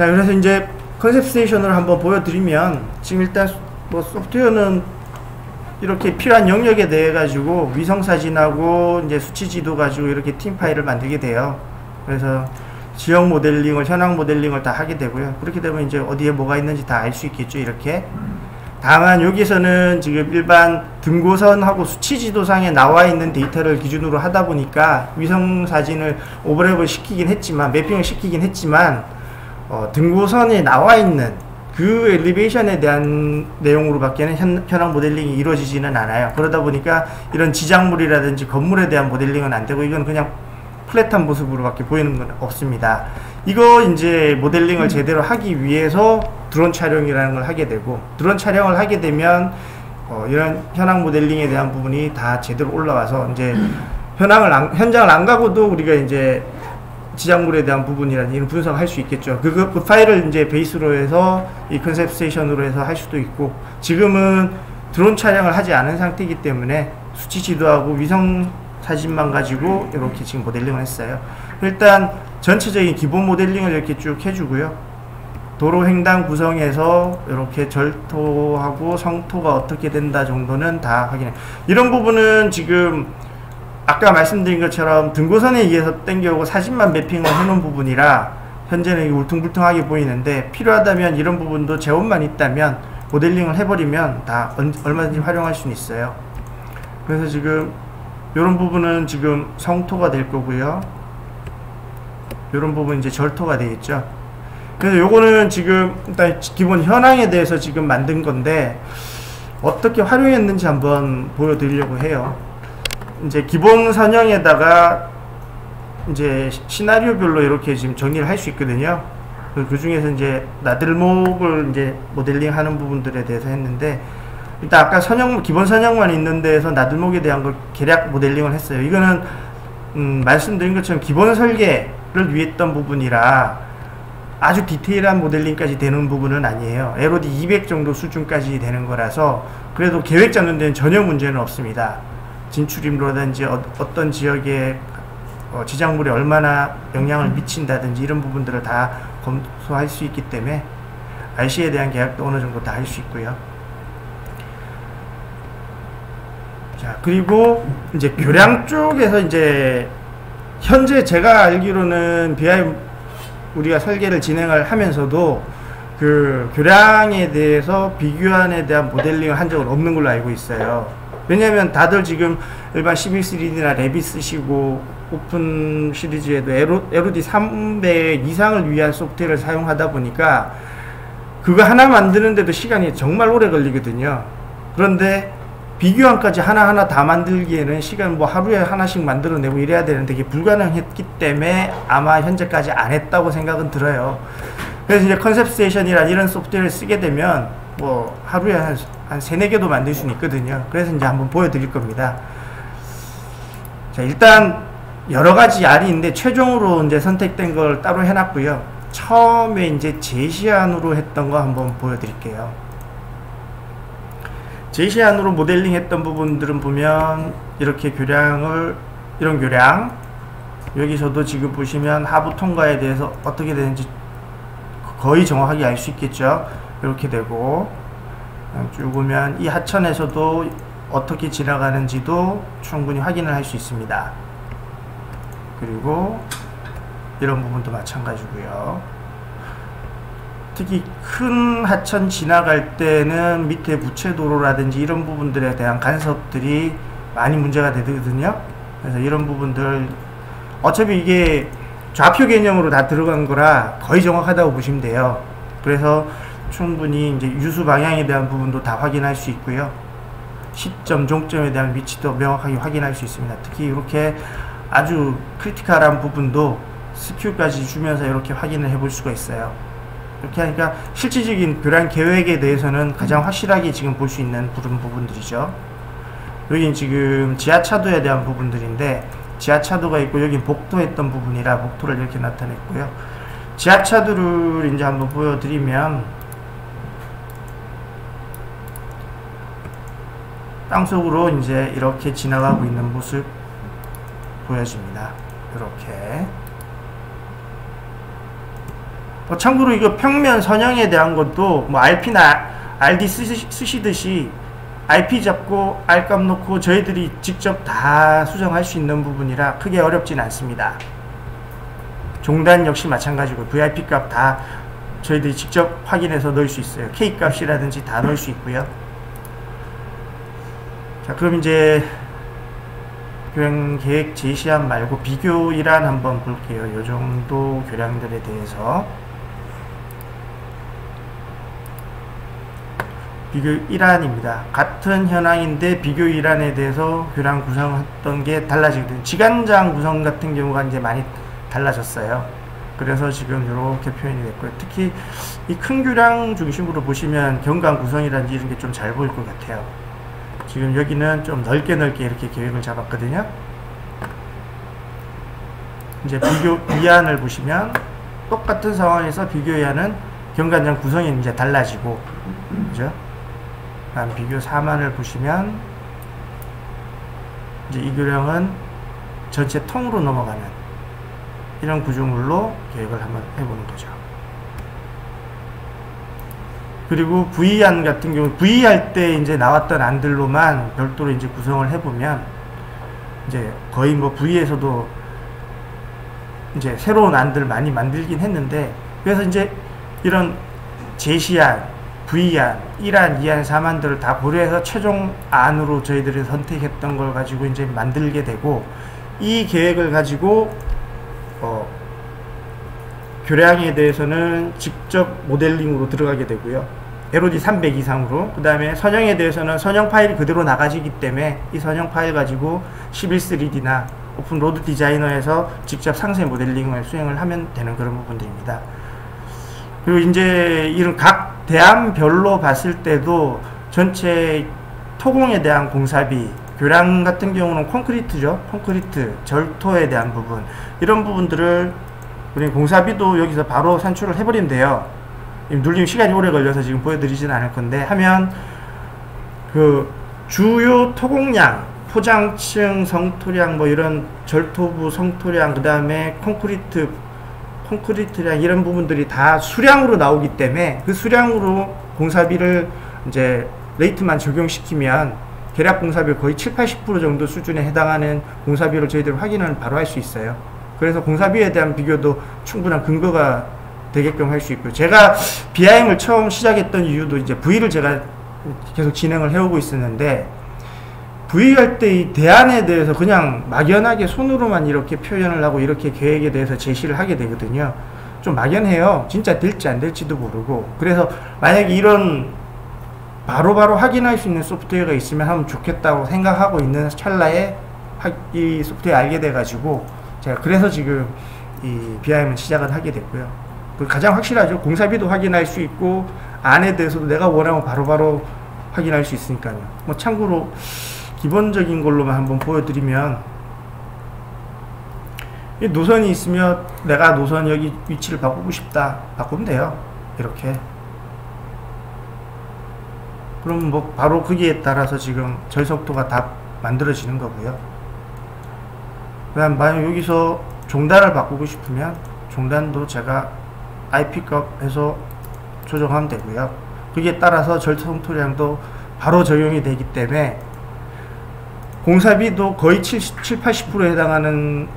자, 그래서 이제 컨셉 스테이션을 한번 보여드리면, 지금 일단 뭐 소프트웨어는 이렇게 필요한 영역에 대해 가지고 위성 사진하고 이제 수치 지도 가지고 이렇게 팀 파일을 만들게 돼요. 그래서 지역 모델링을, 현황 모델링을 다 하게 되고요. 그렇게 되면 이제 어디에 뭐가 있는지 다 알 수 있겠죠, 이렇게. 다만 여기서는 지금 일반 등고선하고 수치 지도상에 나와 있는 데이터를 기준으로 하다 보니까 위성 사진을 오버랩을 시키긴 했지만, 매핑을 시키긴 했지만, 등고선에 나와 있는 그 엘리베이션에 대한 내용으로밖에는 현황 모델링이 이루어지지는 않아요. 그러다 보니까 이런 지작물이라든지 건물에 대한 모델링은 안 되고, 이건 그냥 플랫한 모습으로밖에 보이는 건 없습니다. 이거 이제 모델링을 제대로 하기 위해서 드론 촬영이라는 걸 하게 되고, 드론 촬영을 하게 되면 이런 현황 모델링에 대한 부분이 다 제대로 올라와서 이제 현장을 안 가고도 우리가 이제 지작물에 대한 부분이라든지 이런 분석을 할 수 있겠죠. 그 파일을 이제 베이스로 해서 이 컨셉 스테이션으로 해서 할 수도 있고, 지금은 드론 촬영을 하지 않은 상태이기 때문에 수치 지도하고 위성 사진만 가지고 이렇게 지금 모델링을 했어요. 일단 전체적인 기본 모델링을 이렇게 쭉 해주고요. 도로 횡단 구성에서 이렇게 절토하고 성토가 어떻게 된다 정도는 다 확인해. 이런 부분은 지금 아까 말씀드린 것처럼 등고선에 의해서 땡겨오고 사진만 매핑을 해놓은 부분이라 현재는 울퉁불퉁하게 보이는데, 필요하다면 이런 부분도 재원만 있다면 모델링을 해버리면 다 얼마든지 활용할 수는 있어요. 그래서 지금 이런 부분은 지금 성토가 될 거고요. 이런 부분 이제 절토가 되겠죠. 그래서 요거는 지금 일단 기본 현황에 대해서 지금 만든 건데, 어떻게 활용했는지 한번 보여드리려고 해요. 이제 기본 선형에다가 이제 시나리오별로 이렇게 지금 정리를 할 수 있거든요. 그 중에서 이제 나들목을 이제 모델링 하는 부분들에 대해서 했는데, 일단 아까 기본 선형만 있는 데에서 나들목에 대한 걸 계략 모델링을 했어요. 이거는 말씀드린 것처럼 기본 설계를 위해 했던 부분이라 아주 디테일한 모델링까지 되는 부분은 아니에요. LOD 200 정도 수준까지 되는 거라서 그래도 계획 잡는 데는 전혀 문제는 없습니다. 진출입로라든지 어떤 지역에 지작물이 얼마나 영향을 미친다든지 이런 부분들을 다 검토할 수 있기 때문에 RC에 대한 계약도 어느 정도 다 할 수 있고요. 자, 그리고 이제 교량 쪽에서 이제 현재 제가 알기로는 BI 우리가 설계를 진행을 하면서도 그 교량에 대해서 비교안에 대한 모델링을 한 적은 없는 걸로 알고 있어요. 왜냐면 다들 지금 일반 11-3D나 랩이 쓰시고 오픈 시리즈에도 LOD 300 이상을 위한 소프트웨어를 사용하다 보니까 그거 하나 만드는데도 시간이 정말 오래 걸리거든요. 그런데 비교안까지 하나하나 다 만들기에는 시간 뭐 하루에 하나씩 만들어내고 이래야 되는데 이게 불가능했기 때문에 아마 현재까지 안 했다고 생각은 들어요. 그래서 이제 컨셉 스테이션이란 이런 소프트웨어를 쓰게 되면 뭐 하루에 한 3-4개도 만들 수는 있거든요. 그래서 이제 한번 보여드릴 겁니다. 자, 일단 여러가지 알이 있는데 최종으로 이제 선택된 걸 따로 해놨고요. 처음에 이제 제시안으로 했던 거 한번 보여드릴게요. 제시안으로 모델링 했던 부분들은 보면 이렇게 이런 교량, 여기서도 지금 보시면 하부 통과에 대해서 어떻게 되는지 거의 정확하게 알 수 있겠죠. 이렇게 되고 쭉 오면 이 하천에서도 어떻게 지나가는지도 충분히 확인을 할 수 있습니다. 그리고 이런 부분도 마찬가지고요. 특히 큰 하천 지나갈 때는 밑에 부채도로라든지 이런 부분들에 대한 간섭들이 많이 문제가 되거든요. 그래서 이런 부분들 어차피 이게 좌표 개념으로 다 들어간 거라 거의 정확하다고 보시면 돼요. 그래서 충분히 이제 유수 방향에 대한 부분도 다 확인할 수 있고요. 시점, 종점에 대한 위치도 명확하게 확인할 수 있습니다. 특히 이렇게 아주 크리티컬한 부분도 스큐까지 주면서 이렇게 확인을 해볼 수가 있어요. 이렇게 하니까 실질적인 교량 계획에 대해서는 가장 확실하게 지금 볼 수 있는 부분들이죠. 여긴 지금 지하차도에 대한 부분들인데 지하차도가 있고 여긴 복도했던 부분이라 복도를 이렇게 나타냈고요. 지하차도를 이제 한번 보여드리면 땅속으로 이제 이렇게 지나가고 있는 모습 보여집니다. 이렇게 참고로 이거 평면 선형에 대한 것도 뭐 RP나 RD 쓰시듯이 IP 잡고 R값 놓고 저희들이 직접 다 수정할 수 있는 부분이라 크게 어렵진 않습니다. 종단 역시 마찬가지고 VIP 값 다 저희들이 직접 확인해서 넣을 수 있어요. K 값이라든지 다 넣을 수 있고요. 자, 그럼 이제 교량 계획 제시안 말고 비교 일환 한번 볼게요. 요 정도 교량들에 대해서. 비교 일환입니다. 같은 현황인데 비교 일환에 대해서 교량 구성했던 게 달라지거든요. 지간장 구성 같은 경우가 이제 많이 달라졌어요. 그래서 지금 이렇게 표현이 됐고요. 특히 이 큰 교량 중심으로 보시면 경관 구성이라든지 이런 게 좀 잘 보일 것 같아요. 지금 여기는 좀 넓게 이렇게 계획을 잡았거든요. 이제 비교 이안을 보시면 똑같은 상황에서 비교 이안은 경관장 구성이 이제 달라지고, 그죠? 다음 비교 4만을 보시면 이제 이 교량은 전체 통으로 넘어가는 이런 구조물로 계획을 한번 해보는 거죠. 그리고 V안 같은 경우, V 할 때 이제 나왔던 안들로만 별도로 이제 구성을 해보면 이제 거의 뭐 V에서도 이제 새로운 안들 많이 만들긴 했는데, 그래서 이제 이런 제시안, V안, 1안, 2안, 4안들을 다 고려해서 최종 안으로 저희들이 선택했던 걸 가지고 이제 만들게 되고, 이 계획을 가지고 교량에 대해서는 직접 모델링으로 들어가게 되고요. LOD 300 이상으로. 그 다음에 선형에 대해서는 선형 파일이 그대로 나가지기 때문에 이 선형 파일 가지고 11.3D나 오픈 로드 디자이너에서 직접 상세 모델링을 수행을 하면 되는 그런 부분들입니다. 그리고 이제 이런 각 대안별로 봤을 때도 전체 토공에 대한 공사비, 교량 같은 경우는 콘크리트죠. 콘크리트, 절토에 대한 부분, 이런 부분들을 우리 공사비도 여기서 바로 산출을 해버리면 돼요. 눌리면 시간이 오래 걸려서 지금 보여드리진 않을 건데, 하면 그 주요 토공량, 포장층 성토량, 뭐 이런 절토부 성토량, 그 다음에 콘크리트량, 이런 부분들이 다 수량으로 나오기 때문에 그 수량으로 공사비를 이제 레이트만 적용시키면 계략 공사비 거의 70~80% 정도 수준에 해당하는 공사비를 저희들 확인을 바로 할 수 있어요. 그래서 공사비에 대한 비교도 충분한 근거가 되게끔 할 수 있고요. 제가 BIM을 처음 시작했던 이유도 이제 V를 제가 계속 진행을 해오고 있었는데, V 할 때 이 대안에 대해서 그냥 막연하게 손으로만 이렇게 표현을 하고 이렇게 계획에 대해서 제시를 하게 되거든요. 좀 막연해요. 진짜 될지 안 될지도 모르고. 그래서 만약에 이런 바로바로 확인할 수 있는 소프트웨어가 있으면 하면 좋겠다고 생각하고 있는 찰나에 이 소프트웨어 알게 돼가지고 제가 그래서 지금 이 BIM을 시작을 하게 됐고요. 가장 확실하죠. 공사비도 확인할 수 있고 안에 대해서도 내가 원하면 바로바로 확인할 수 있으니까요. 뭐 참고로 기본적인 걸로만 한번 보여드리면, 이 노선이 있으면 내가 노선 여기 위치를 바꾸고 싶다, 바꾸면 돼요. 이렇게. 그럼 뭐 바로 거기에 따라서 지금 절속도가 다 만들어지는 거고요. 그다음 만약 여기서 종단을 바꾸고 싶으면 종단도 제가 IP 값 해서 조정하면 되고요. 거기에 따라서 절성토량도 바로 적용이 되기 때문에 공사비도 거의 70~80%에 해당하는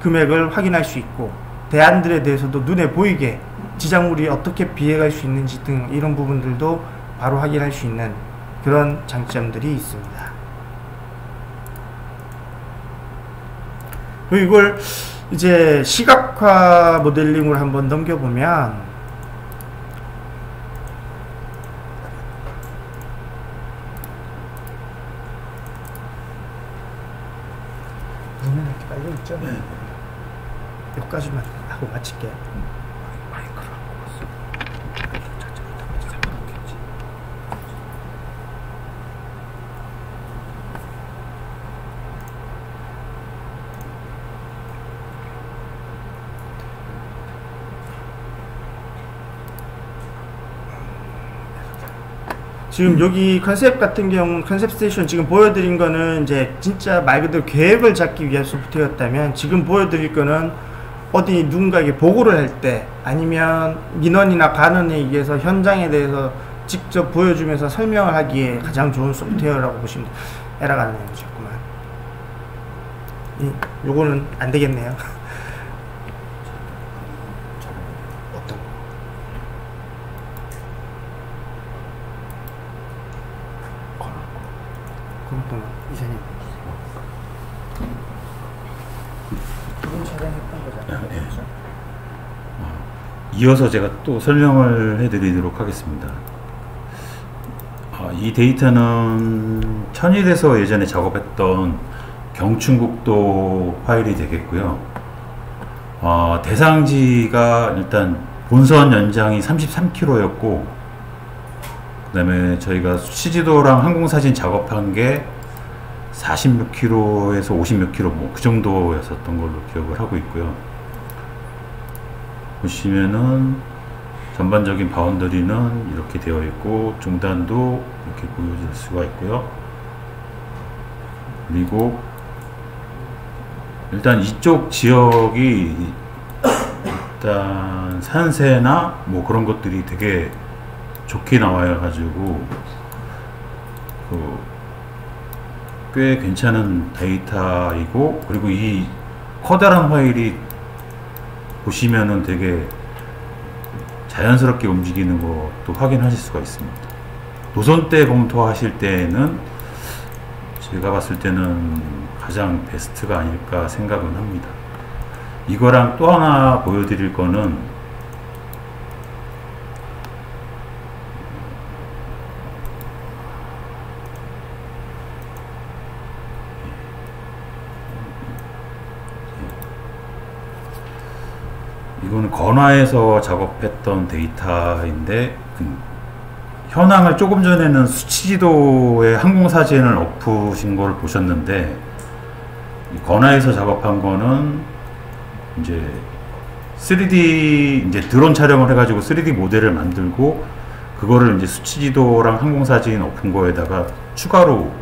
금액을 확인할 수 있고, 대안들에 대해서도 눈에 보이게 지작물이 어떻게 비해갈 수 있는지 등 이런 부분들도 바로 확인할 수 있는 그런 장점들이 있습니다. 그리고 이걸 이제 시각화 모델링으로 한번 넘겨보면, 눈에 이렇게 빨려있죠? 네. 여기까지만 하고 마칠게요. 지금 여기 컨셉 같은 경우, 컨셉 스테이션 지금 보여드린 거는 이제 진짜 말 그대로 계획을 잡기 위한 소프트웨어였다면, 지금 보여드릴 거는 어디 누군가에게 보고를 할 때 아니면 민원이나 간원에 의해서 현장에 대해서 직접 보여주면서 설명을 하기에 가장 좋은 소프트웨어라고 보시면 돼요. 에러가 나네요. 자꾸만. 요거는 안 되겠네요. 어떤 그럼 이사님 이번 촬영했던 거잖아요. 네. 이어서 제가 또 설명을 해드리도록 하겠습니다. 이 데이터는 천일에서 예전에 작업했던 경춘국도 파일이 되겠고요. 대상지가 일단 본선 연장이 33km였고, 그 다음에 저희가 수치지도랑 항공사진 작업한 게 46km에서 50몇 km 뭐 그 정도였었던 걸로 기억을 하고 있고요. 보시면은 전반적인 바운더리는 이렇게 되어 있고 중단도 이렇게 보여질 수가 있고요. 그리고 일단 이쪽 지역이 일단 산세나 뭐 그런 것들이 되게 좋게 나와요 가지고 꽤 괜찮은 데이터이고, 그리고 이 커다란 파일이 보시면은 되게 자연스럽게 움직이는 것도 확인하실 수가 있습니다. 노선대 검토하실 때는 제가 봤을 때는 가장 베스트가 아닐까 생각은 합니다. 이거랑 또 하나 보여드릴 거는 이거는 건화에서 작업했던 데이터인데 현황을 조금 전에는 수치지도에 항공사진을 엎으신 걸 보셨는데, 건화에서 작업한 거는 이제 3D 이제 드론 촬영을 해가지고 3D 모델을 만들고 그거를 이제 수치지도랑 항공사진 엎은 거에다가 추가로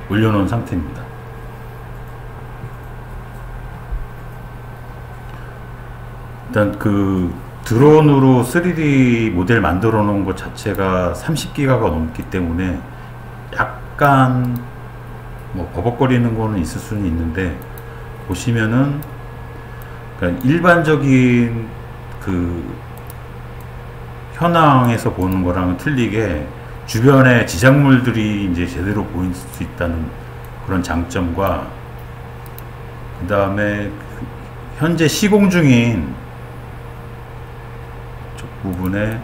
올려놓은 상태입니다. 일단 그 드론으로 3D 모델 만들어 놓은 것 자체가 30기가가 넘기 때문에 약간 뭐 버벅거리는 거는 있을 수는 있는데, 보시면은 그러니까 일반적인 그 현황에서 보는 거랑은 틀리게 주변에 지작물들이 이제 제대로 보일 수 있다는 그런 장점과, 그 다음에 현재 시공 중인 부분에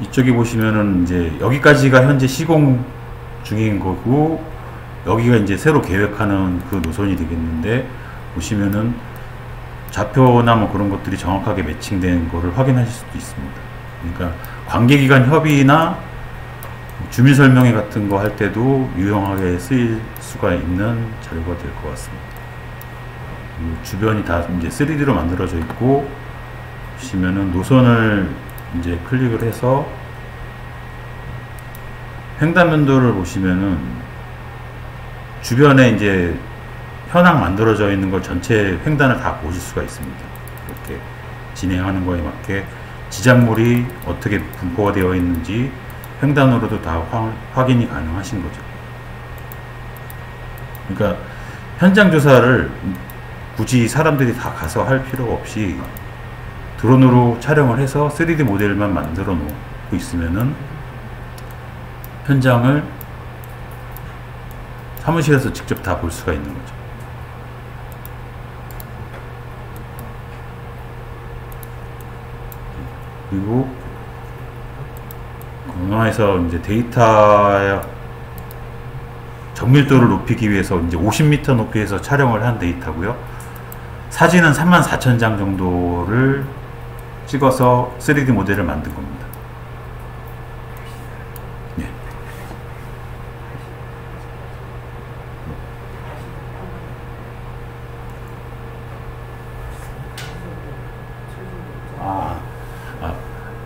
이쪽에 보시면은 이제 여기까지가 현재 시공 중인 거고, 여기가 이제 새로 계획하는 그 노선이 되겠는데, 보시면은 좌표나 뭐 그런 것들이 정확하게 매칭된 거를 확인하실 수도 있습니다. 그러니까 관계기관 협의나 주민 설명회 같은 거 할 때도 유용하게 쓰일 수가 있는 자료가 될 것 같습니다. 주변이 다 이제 3D로 만들어져 있고, 보시면은 노선을 이제 클릭을 해서 횡단면도를 보시면은 주변에 이제 현황 만들어져 있는 걸 전체 횡단을 다 보실 수가 있습니다. 이렇게 진행하는 거에 맞게 지작물이 어떻게 분포가 되어 있는지 횡단으로도 다 확인이 가능하신 거죠. 그러니까 현장 조사를 굳이 사람들이 다 가서 할 필요가 없이 드론으로 촬영을 해서 3D 모델만 만들어 놓고 있으면은 현장을 사무실에서 직접 다 볼 수가 있는 거죠. 그리고 건화에서 이제 데이터 정밀도를 높이기 위해서 이제 50m 높이에서 촬영을 한 데이터고요. 사진은 34,000장 정도를 찍어서 3D 모델을 만든 겁니다. 네.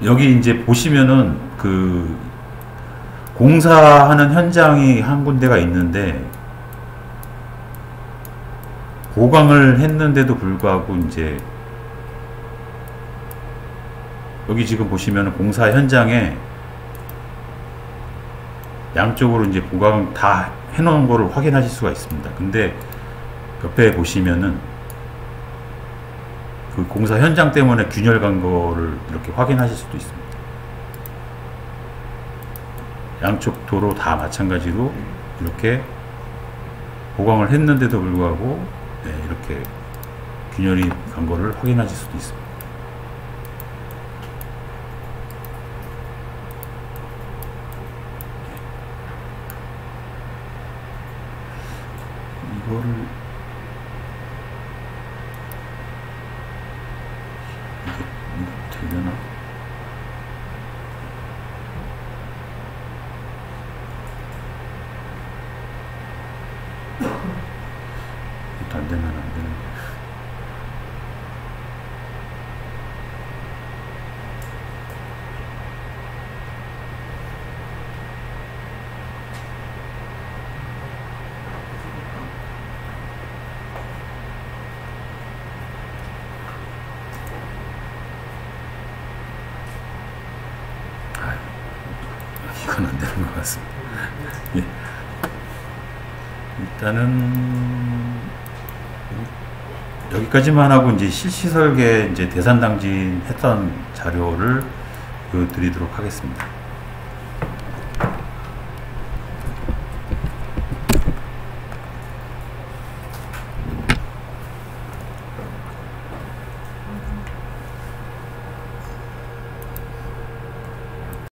여기 이제 보시면은 그 공사하는 현장이 한 군데가 있는데, 보강을 했는데도 불구하고 이제 여기 지금 보시면 공사 현장에 양쪽으로 이제 보강 다 해놓은 거를 확인하실 수가 있습니다. 근데 옆에 보시면은 그 공사 현장 때문에 균열 간 거를 이렇게 확인하실 수도 있습니다. 양쪽 도로 다 마찬가지로 이렇게 보강을 했는데도 불구하고 네, 이렇게 균열이 간 거를 확인하실 수도 있습니다. 이거를 이게 되려나? 이것도 안 되면 안 되는. 이건 안 되는 것 같습니다. 예. 일단은 여기까지만 하고 이제 실시설계 이제 대산당진 했던 자료를 보여드리도록 하겠습니다.